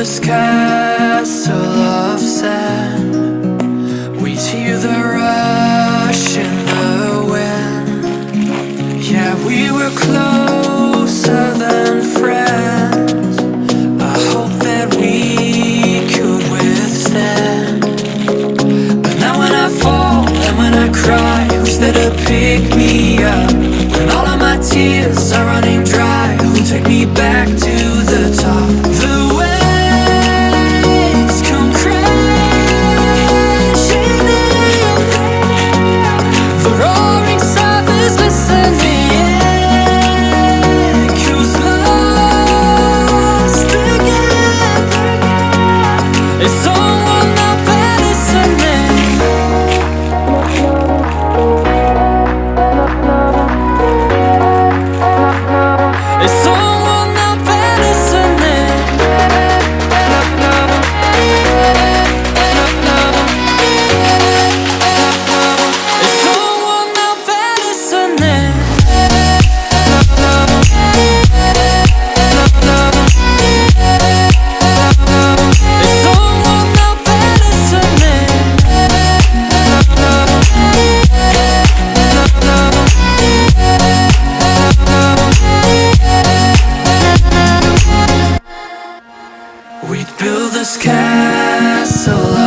this castle of sand. We hear the rush in the wind. Yeah, we were closer than friends. I hope that we could withstand. But now when I fall and when I cry, who's there to pick me up? When all of my tears are running